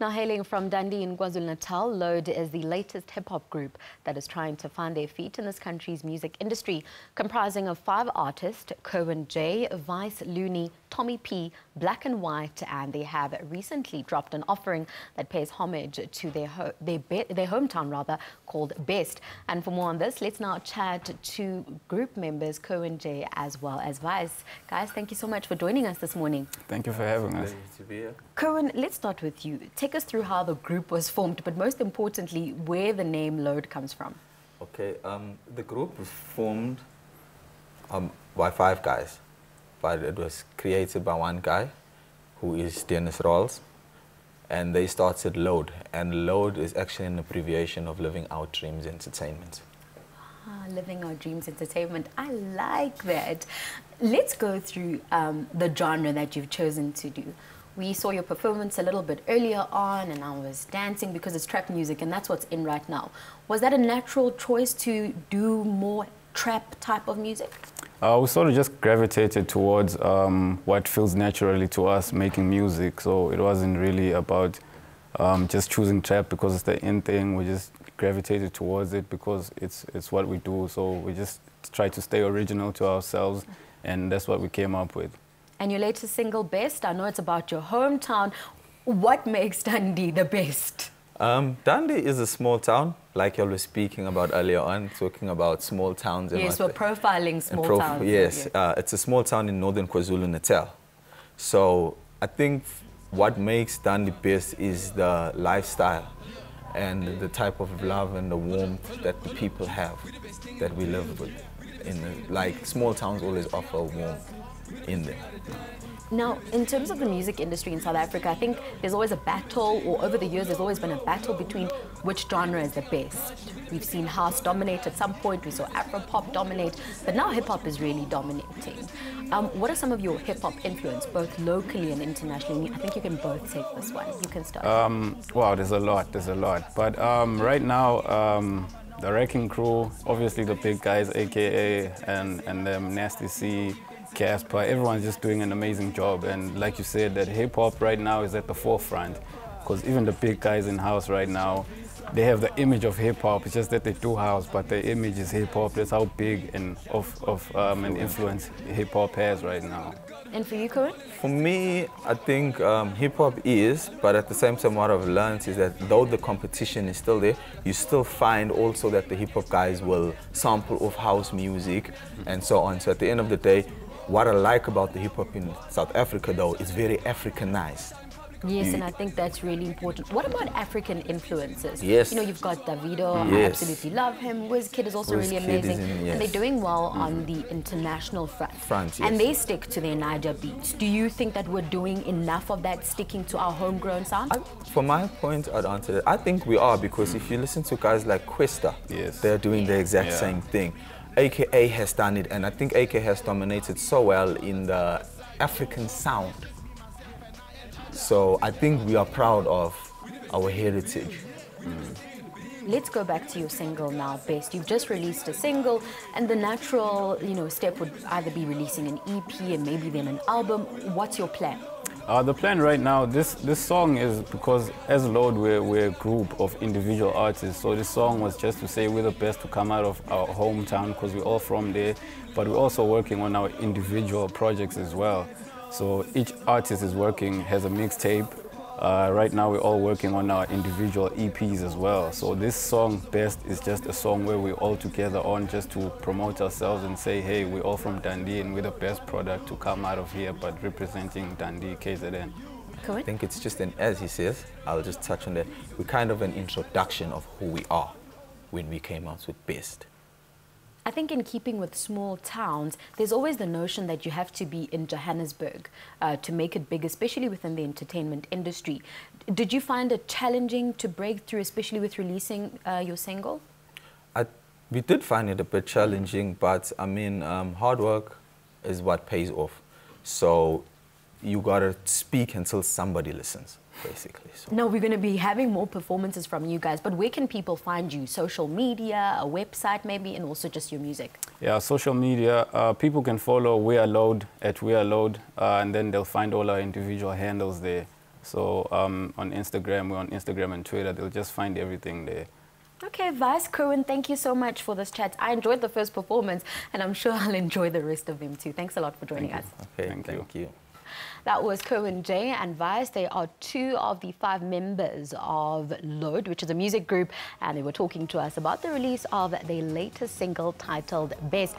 Now hailing from Dundee in KwaZulu-Natal, LODE is the latest hip-hop group that is trying to find their feet in this country's music industry. Comprising of 5 artists, Kerwin J, Vice, Looney, Tommy P, Black and White, and they have recently dropped an offering that pays homage to their hometown called Best. And for more on this, let's now chat to group members Kerwin J as well as Vice. Guys, thank you so much for joining us this morning. Thank you for having us. Kerwin, let's start with you. Take us through how the group was formed, but most importantly, where the name LODE comes from. Okay, the group was formed by 5 guys, but it was created by one guy, who is Dennis Rawls, and they started LODE, and LODE is actually an abbreviation of Living Our Dreams Entertainment. Living Our Dreams Entertainment. I like that. Let's go through the genre that you've chosen to do. We saw your performance a little bit earlier on, and I was dancing because it's trap music, and that's what's in right now. Was that a natural choice to do more trap type of music? We sort of just gravitated towards what feels naturally to us making music. So it wasn't really about just choosing trap because it's the in thing. We just gravitated towards it because it's what we do. So we just try to stay original to ourselves, and that's what we came up with. And your latest single, Best, I know it's about your hometown. What makes Dundee the best? Dundee is a small town, like you were speaking about earlier on, talking about small towns. Yes, we're profiling small towns. Yes, it's a small town in northern KwaZulu-Natal. So I think what makes Dundee best is the lifestyle and the type of love and the warmth that the people have, that we live with. Like small towns always offer warmth in them. Now, in terms of the music industry in South Africa, I think there's always a battle, or over the years there's always been a battle between which genre is the best. We've seen house dominate at some point, we saw Afro-pop dominate, but now hip-hop is really dominating. What are some of your hip-hop influence, both locally and internationally? I think you can both take this one. You can start. Wow, there's a lot. But right now, the Wrecking Crew, obviously the big guys, AKA, and them, Nasty C, Casper, everyone's just doing an amazing job. And like you said, that hip-hop right now is at the forefront, because even the big guys in house right now, they have the image of hip-hop. It's just that they do house, but their image is hip-hop. That's how big and an influence hip-hop has right now. And for you, Kerwin? For me, I think hip-hop is, but at the same time what I've learned is that though the competition is still there, you still find also that the hip-hop guys will sample of house music and so on. So at the end of the day, what I like about the hip-hop in South Africa, though, is very Africanized. Yes, and I think that's really important. What about African influences? Yes. You know, you've got Davido, yes. I absolutely love him. Wizkid is also really amazing. Yes. And they're doing well on the international front. Yes. And they stick to their Niger beats. Do you think that we're doing enough of that, sticking to our homegrown sound? For my point, I'd answer that. I think we are, because if you listen to guys like Questa, yes. they're doing the exact same thing. AKA has done it, and I think AKA has dominated so well in the African sound. So I think we are proud of our heritage. Let's go back to your single now, Best. You've just released a single, and the natural, step would either be releasing an EP and maybe then an album. What's your plan? The plan right now, this song is because as LODE, we're a group of individual artists. So this song was just to say we're the best to come out of our hometown, because we're all from there, but we're also working on our individual projects as well. So each artist has a mixtape. Right now we're all working on our individual EPs as well. So this song, Best, is just a song where we're all together on just to promote ourselves and say, hey, we're all from Dundee and we're the best product to come out of here, but representing Dundee, KZN. Correct. I think it's just as he says, I'll just touch on that, we're kind of an introduction of who we are when we came out with Best. I think in keeping with small towns, there's always the notion that you have to be in Johannesburg to make it big, especially within the entertainment industry. Did you find it challenging to break through, especially with releasing your single? We did find it a bit challenging, but I mean, hard work is what pays off. So you gotta speak until somebody listens, basically. So. No, we're going to be having more performances from you guys, but where can people find you? Social media, a website maybe, and also just your music? Yeah, social media. People can follow We Are LODE at We Are LODE, and then they'll find all our individual handles there. So on Instagram, we're on Instagram and Twitter. They'll just find everything there. Okay, Vice, Kerwin, thank you so much for this chat. I enjoyed the first performance, and I'm sure I'll enjoy the rest of them too. Thanks a lot for joining us. Okay, Thank you. That was Kerwin J and Vice. They are 2 of the 5 members of LODE, which is a music group, and they were talking to us about the release of their latest single titled Best.